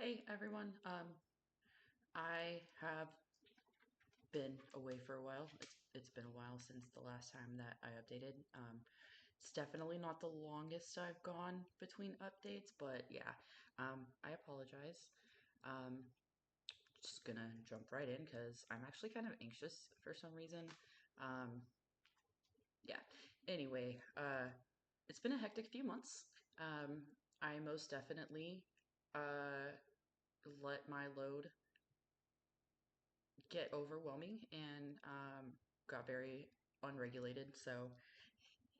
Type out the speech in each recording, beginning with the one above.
Hey everyone. I have been away for a while. It's been a while since the last time that I updated. It's definitely not the longest I've gone between updates, but yeah. I apologize. Um, just gonna jump right in because I'm actually kind of anxious for some reason. Um, yeah. Anyway, it's been a hectic few months. I most definitely uh let my load get overwhelming and got very unregulated. So,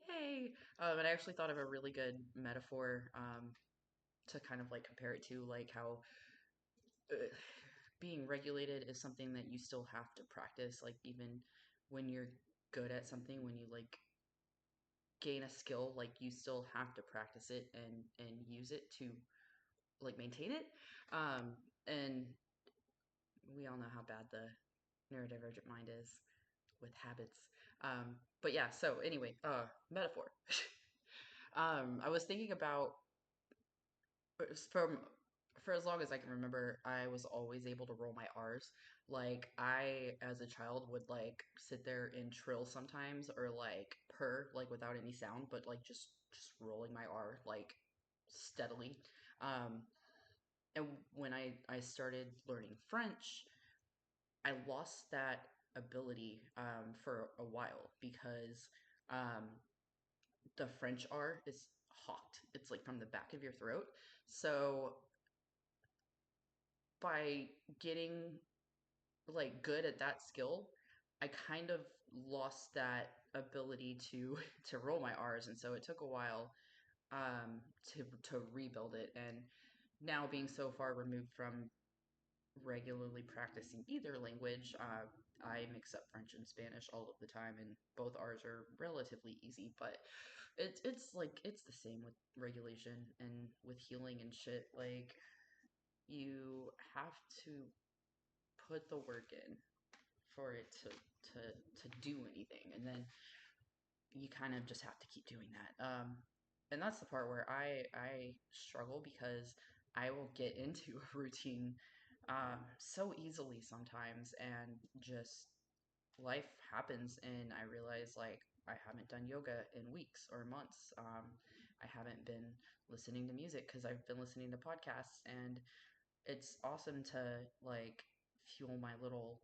hey, and I actually thought of a really good metaphor to kind of like compare it to like how uh, being regulated is something that you still have to practice. Like, even when you're good at something, when you like gain a skill, like you still have to practice it and use it to like maintain it. And we all know how bad the neurodivergent mind is with habits. But yeah, so anyway, metaphor. I was thinking about from for as long as I can remember, I was always able to roll my R's. Like I, as a child, would like sit there and trill sometimes, or like purr, like without any sound, but like just rolling my R like steadily. Um, and when I started learning French, I lost that ability for a while because um, the French R is hawked. It's like from the back of your throat. So by getting like good at that skill, I kind of lost that ability to to roll my R's, and so it took a while to rebuild it. And now being so far removed from regularly practicing either language, I mix up French and Spanish all of the time, and both R's are relatively easy. But it's like it's the same with regulation and with healing and shit. Like you have to put the work in for it to do anything, and then you kind of just have to keep doing that. And that's the part where I struggle because I will get into a routine so easily sometimes, and just life happens, and I realize like I haven't done yoga in weeks or months. I haven't been listening to music because I've been listening to podcasts, and it's awesome to like fuel my little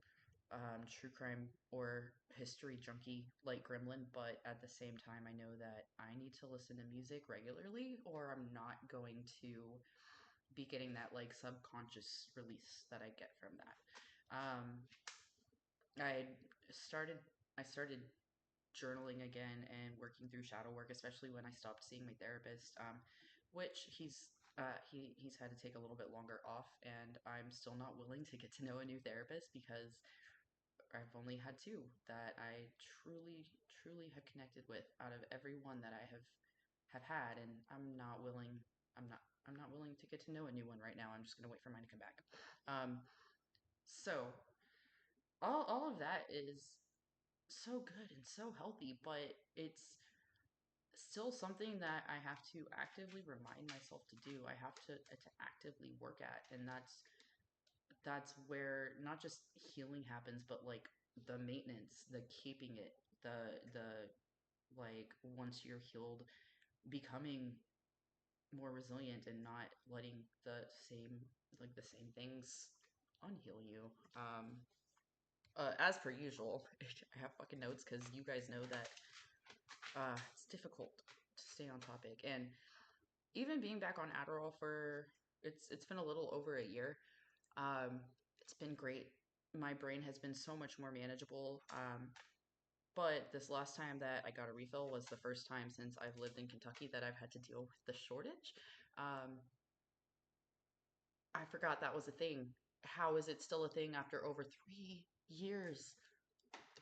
true crime or history junkie like gremlin, but at the same time, I know that I need to listen to music regularly, or I'm not going to be getting that like subconscious release that I get from that. Um, I started I started journaling again and working through shadow work, especially when I stopped seeing my therapist, which he's had to take a little bit longer off, and I'm still not willing to get to know a new therapist because I've only had two that I truly have connected with out of everyone that I have had, and I'm not willing to get to know a new one right now. I'm just gonna wait for mine to come back. Um, so all of that is so good and so healthy, but it's still something that I have to actively remind myself to do. I have to actively work at, and that's where not just healing happens, but like the maintenance, the keeping it, the like once you're healed, becoming more resilient and not letting the same things unheal you. As per usual, I have fucking notes because you guys know that it's difficult to stay on topic. And even being back on Adderall for it's been a little over a year. It's been great. My brain has been so much more manageable. But this last time that I got a refill was the first time since I've lived in Kentucky that I've had to deal with the shortage. Um, I forgot that was a thing. How is it still a thing after over 3 years?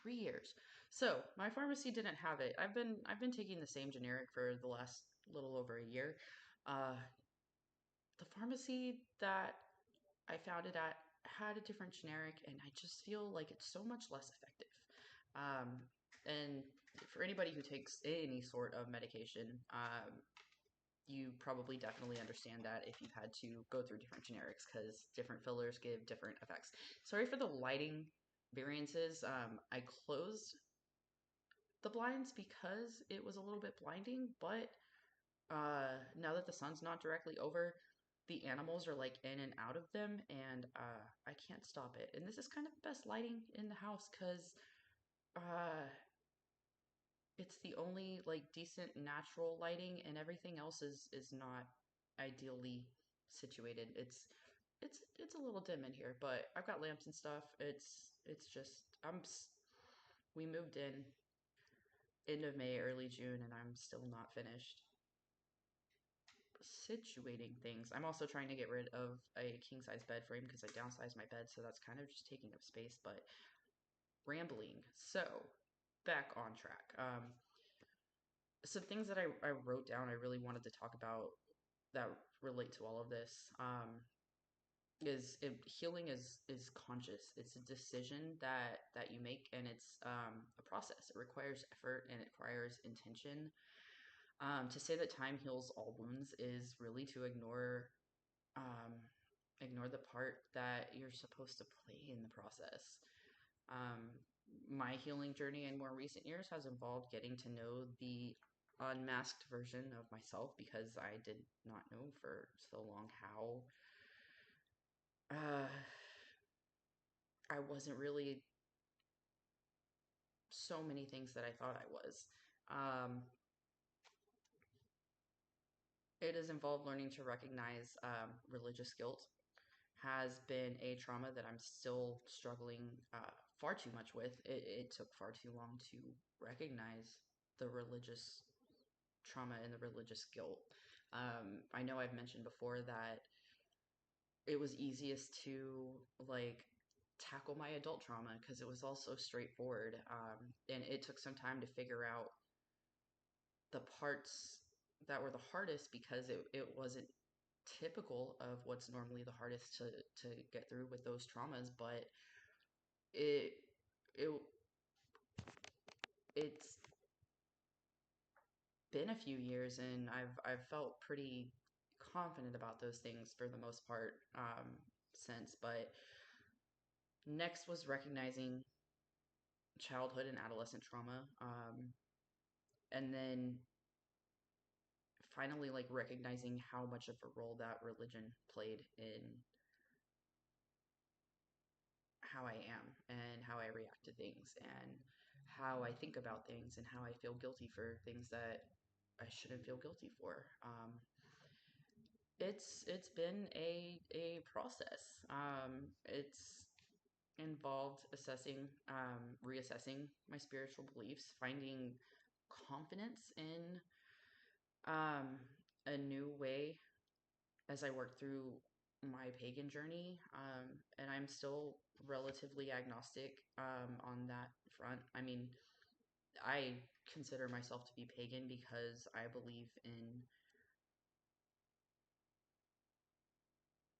3 years. So my pharmacy didn't have it. I've been taking the same generic for the last little over a year. Uh, the pharmacy that I found it at had a different generic, and I just feel like it's so much less effective. Um, and for anybody who takes any sort of medication, you probably definitely understand that if you've had to go through different generics because different fillers give different effects. Sorry for the lighting variances. I closed the blinds because it was a little bit blinding, but now that the sun's not directly over, the animals are like in and out of them, and I can't stop it. And this is kind of the best lighting in the house because uh, it's the only like decent natural lighting, and everything else is not ideally situated. It's a little dim in here, but I've got lamps and stuff. It's just we moved in end of May, early June, and I'm still not finished situating things. I'm also trying to get rid of a king size bed frame because I downsized my bed, so that's kind of just taking up space, but rambling. So, back on track. Some things that I wrote down I really wanted to talk about that relate to all of this. Healing is conscious. It's a decision that you make, and it's a process. It requires effort and it requires intention. To say that time heals all wounds is really to um, ignore the part that you're supposed to play in the process. Um, my healing journey in more recent years has involved getting to know the unmasked version of myself because I did not know for so long how uh, I wasn't really so many things that I thought I was. Um, it has involved learning to recognize religious guilt has been a trauma that I'm still struggling far too much with. It took far too long to recognize the religious trauma and the religious guilt. I know I've mentioned before that it was easiest to like tackle my adult trauma because it was all so straightforward. And it took some time to figure out the parts that were the hardest because it wasn't typical of what's normally the hardest to get through with those traumas, but it it it's been a few years and I've felt pretty confident about those things for the most part since. But next was recognizing childhood and adolescent trauma, and then finally like recognizing how much of a role that religion played in how I am and how I react to things and how I think about things and how I feel guilty for things that I shouldn't feel guilty for. It's been a process. It's involved assessing, reassessing my spiritual beliefs, finding confidence in um, a new way as I work through my pagan journey. And I'm still relatively agnostic on that front. I mean, I consider myself to be pagan because I believe in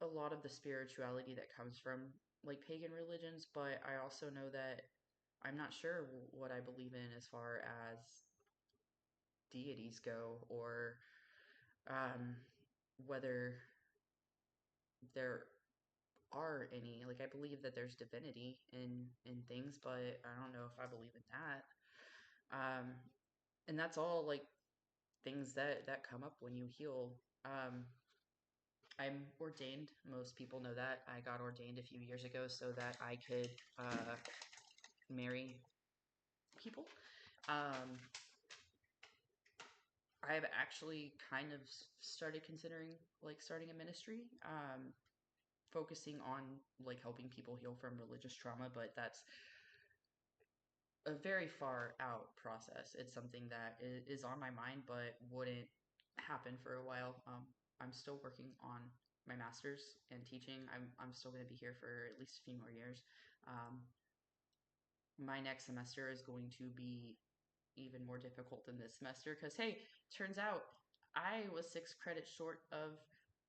a lot of the spirituality that comes from like pagan religions, but I also know that I'm not sure what I believe in as far as deities go or um, whether there are any. Like I believe that there's divinity in things, but I don't know if I believe in that. Um, and that's all like things that come up when you heal. I'm ordained. Most people know that. I got ordained a few years ago so that I could marry people. Um, I've actually kind of started considering like starting a ministry, focusing on like helping people heal from religious trauma, but that's a very far out process. It's something that is on my mind, but wouldn't happen for a while. I'm still working on my master's and teaching. I'm still going to be here for at least a few more years. Um, my next semester is going to be even more difficult than this semester because hey, turns out I was 6 credits short of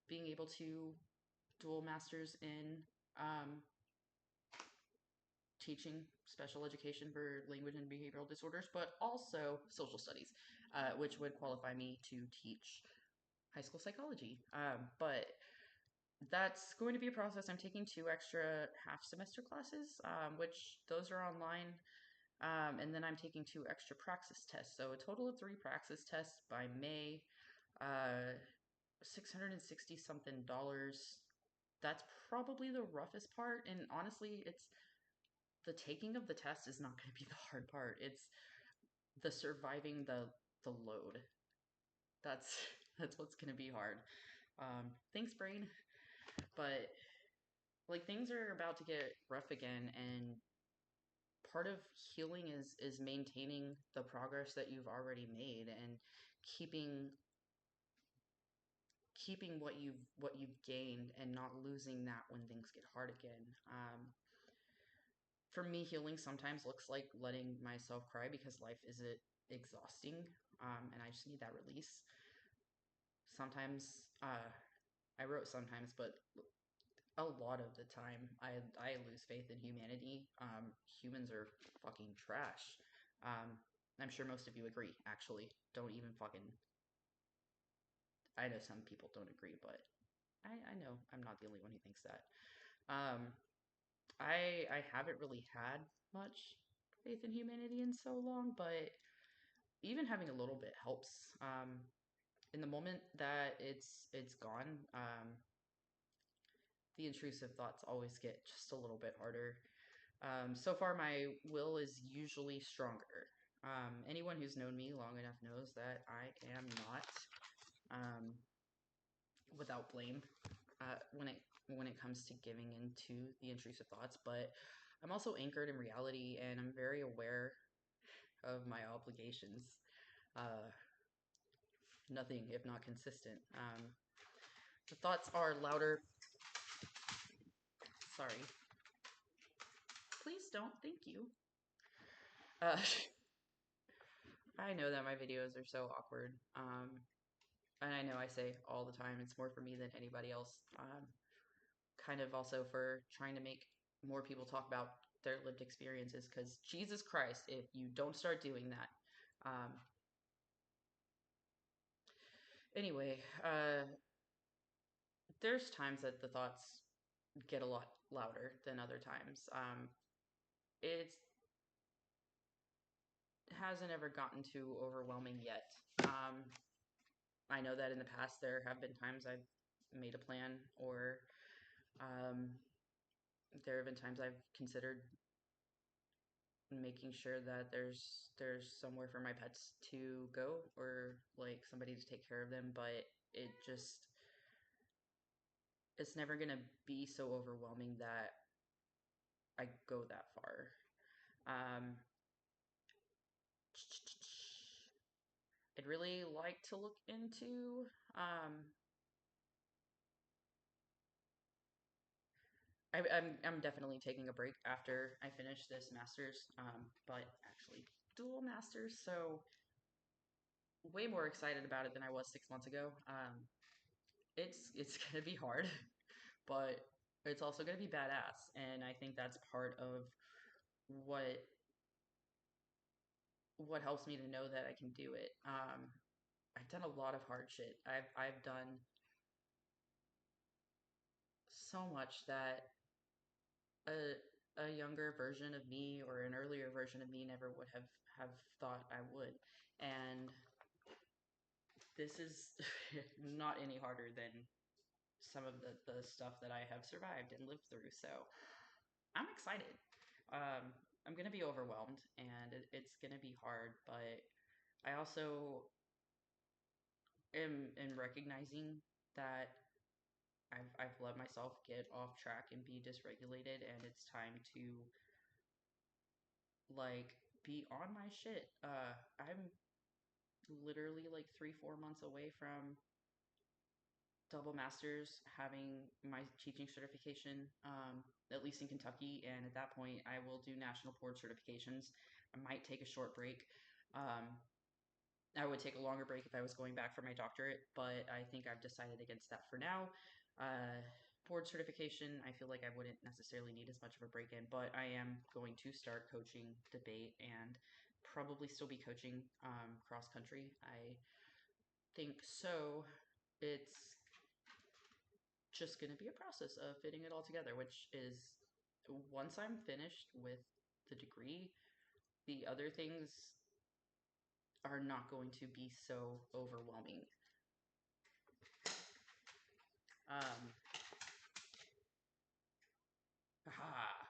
being able to dual masters in um, teaching special education for language and behavioral disorders, but also social studies, which would qualify me to teach high school psychology. But that's going to be a process. I'm taking two extra half semester classes, which those are online. And then I'm taking two extra praxis tests. So a total of three praxis tests by May. Uh, 660 something dollars. That's probably the roughest part. And honestly, it's the taking of the test is not going to be the hard part. It's the surviving the load. That's that's what's going to be hard. Thanks, brain. But like things are about to get rough again, and part of healing is maintaining the progress that you've already made and keeping keeping what you've gained and not losing that when things get hard again. For me, healing sometimes looks like letting myself cry because life is exhausting, and I just need that release. Sometimes, I wrote sometimes, but a lot of the time, I lose faith in humanity. Humans are fucking trash. Um, I'm sure most of you agree. Actually, don't even fucking. I know some people don't agree, but I know I'm not the only one who thinks that. Um, I haven't really had much faith in humanity in so long, but even having a little bit helps. In the moment that it's gone, the intrusive thoughts always get just a little bit harder. So far, my will is usually stronger. Anyone who's known me long enough knows that I am not um, without blame when it comes to giving into the intrusive thoughts, but I'm also anchored in reality, and I'm very aware of my obligations. Uh, Nothing if not consistent. The thoughts are louder. Sorry. Please don't. Thank you. Uh, I know that my videos are so awkward. And I know I say all the time it's more for me than anybody else. Kind of also for trying to make more people talk about their lived experiences because Jesus Christ, if you don't start doing that. Um, anyway, there's times that the thoughts get a lot louder than other times. It hasn't ever gotten too overwhelming yet. Um, I know that in the past there have been times I've made a plan, or um, there have been times I've considered making sure that there's somewhere for my pets to go or like somebody to take care of them, but it just it's never gonna be so overwhelming that I go that far. Um, I'd really like to look into. I'm definitely taking a break after I finish this master's, but actually dual masters, so way more excited about it than I was 6 months ago. It's gonna be hard, but it's also gonna be badass, and I think that's part of what what helps me to know that I can do it. I've done a lot of hard shit. I've done so much that a a younger version of me or an earlier version of me never would have thought I would. And this is not any harder than some of the stuff that I have survived and lived through. So I'm excited. Um, I'm gonna be overwhelmed and it's gonna be hard, but I also am recognizing that I've let myself get off track and be dysregulated, and it's time to like be on my shit. I'm literally like 3 4 months away from double masters, having my teaching certification, at least in Kentucky, and at that point I will do national board certifications. I might take a short break. um, I would take a longer break if I was going back for my doctorate, but I think I've decided against that for now. uh, Board certification, I feel like I wouldn't necessarily need as much of a break in, but I am going to start coaching debate and probably still be coaching cross country. I think so. it's just going to be a process of fitting it all together, which is once I'm finished with the degree, the other things are not going to be so overwhelming. Um, ah,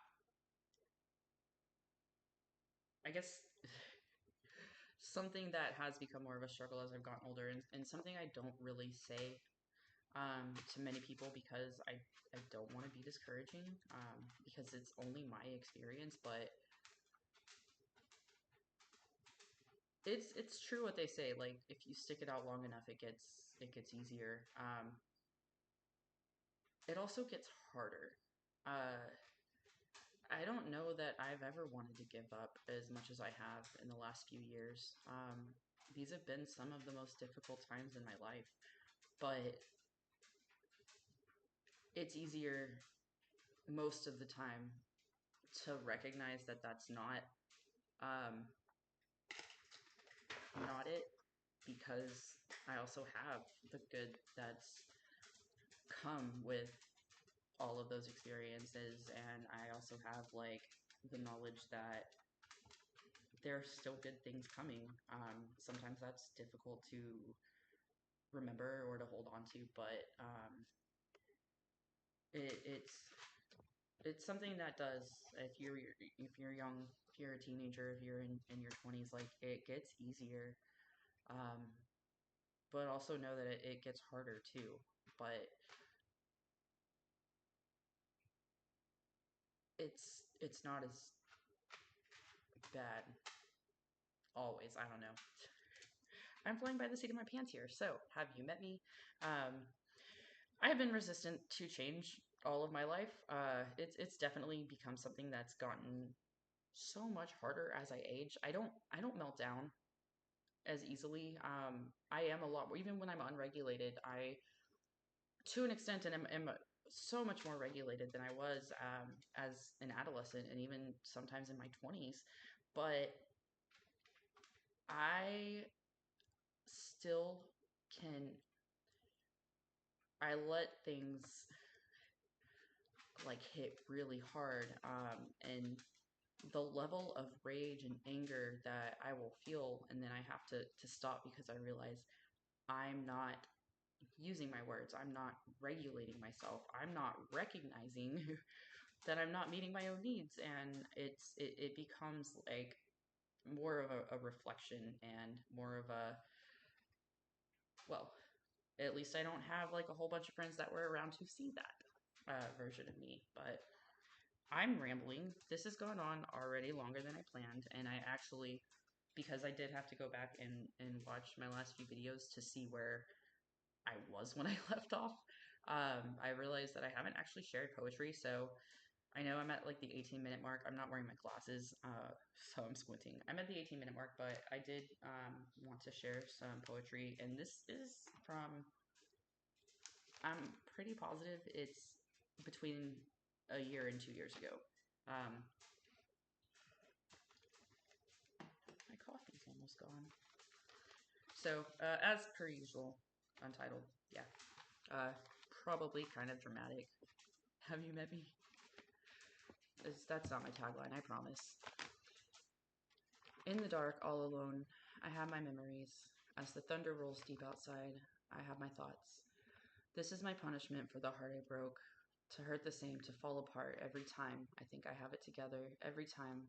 I guess something that has become more of a struggle as I've gotten older, and something I don't really say to many people because I don't want to be discouraging because it's only my experience, but it's true what they say. Like if you stick it out long enough, it gets easier. It also gets harder. Uh, I don't know that I've ever wanted to give up as much as I have in the last few years. These have been some of the most difficult times in my life, but it's easier most of the time to recognize that that's um, not it because I also have the good that's come with all of those experiences, and I also have like the knowledge that there are still good things coming. Sometimes that's difficult to remember or to hold on to, but it's something that does. If you're young, if you're a teenager, if you're in your 20s, like it gets easier. Um, but also know that it gets harder too. But it's not as bad always. I don't know. I'm flying by the seat of my pants here. So, have you met me? Um, I have been resistant to change all of my life. It's definitely become something that's gotten so much harder as I age. I don't melt down as easily. I am a lot even when I'm unregulated. I to an extent, and am so much more regulated than I was as an adolescent, and even sometimes in my 20s. But I still can. I let things like hit really hard, and the level of rage and anger that I will feel, and then I have to stop because I realize I'm not using my words. I'm not regulating myself. I'm not recognizing that I'm not meeting my own needs, and it becomes like more of a reflection and more of a, well, at least I don't have like a whole bunch of friends that were around to see that version of me. But I'm rambling. This has gone on already longer than I planned, and I actually, because I did have to go back and watch my last few videos to see where I was when I left off. I realized that I haven't actually shared poetry, so I know I'm at like the 18-minute mark. I'm not wearing my glasses, so I'm squinting. I'm at the 18-minute mark, but I did want to share some poetry, and this is from, I'm pretty positive it's between a year and 2 years ago. Um, my coffee's almost gone. So, as per usual, untitled, yeah. Uh, Probably kind of dramatic. Have you met me? That's not my tagline, I promise. In the dark, all alone, I have my memories. As the thunder rolls deep outside, I have my thoughts. This is my punishment for the heart I broke. To hurt the same, to fall apart every time I think I have it together. Every time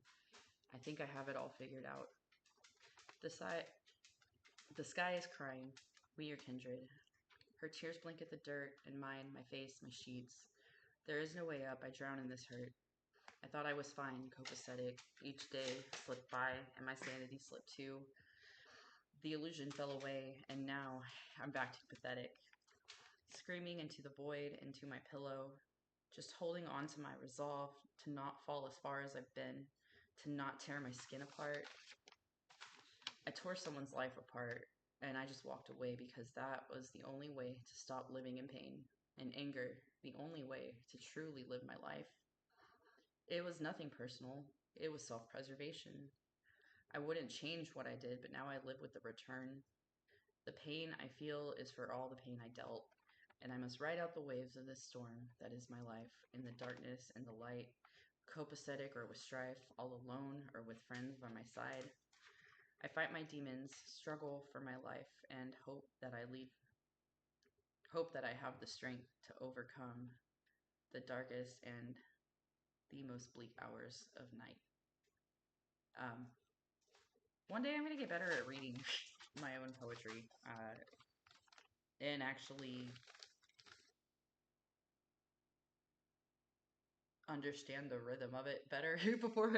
I think I have it all figured out. The, si- the sky is crying. We are kindred. Her tears blink at the dirt, and mine, my face, my sheets. There is no way up. I drown in this hurt. I thought I was fine, copacetic. Each day slipped by, and my sanity slipped too. The illusion fell away, and now I'm back to pathetic. Screaming into the void, into my pillow. Just holding on to my resolve to not fall as far as I've been, to not tear my skin apart. I tore someone's life apart, and I just walked away because that was the only way to stop living in pain and anger, the only way to truly live my life. It was nothing personal, it was self preservation. I wouldn't change what I did, but now I live with the return. The pain I feel is for all the pain I dealt, and I must ride out the waves of this storm that is my life, in the darkness and the light, copacetic or with strife, all alone or with friends by my side. I fight my demons, struggle for my life, and hope that I have the strength to overcome the darkest and the most bleak hours of night. Um, One day I'm gonna get better at reading my own poetry, and actually understand the rhythm of it better before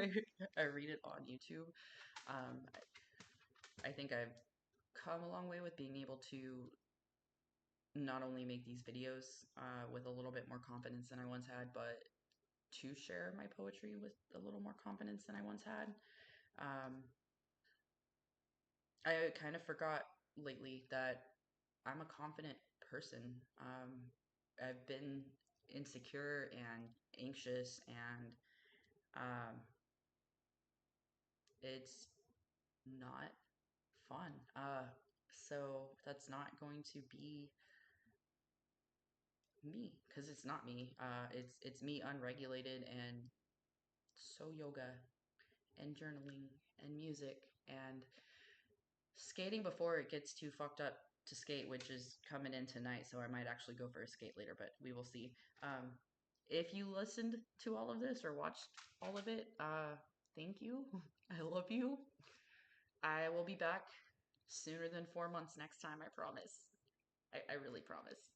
I read it on YouTube. Um, I think I've come a long way with being able to not only make these videos with a little bit more confidence than I once had, but to share my poetry with a little more confidence than I once had. Um, I kind of forgot lately that I'm a confident person. I've been insecure and anxious, and um, it's not fun. So that's not going to be me because it's not me. It's me unregulated and so yoga and journaling and music and skating before it gets too fucked up to skate, which is coming in tonight. So I might actually go for a skate later, but we will see. If you listened to all of this or watched all of it, thank you. I love you. I will be back sooner than 4 months next time. I promise. I really promise.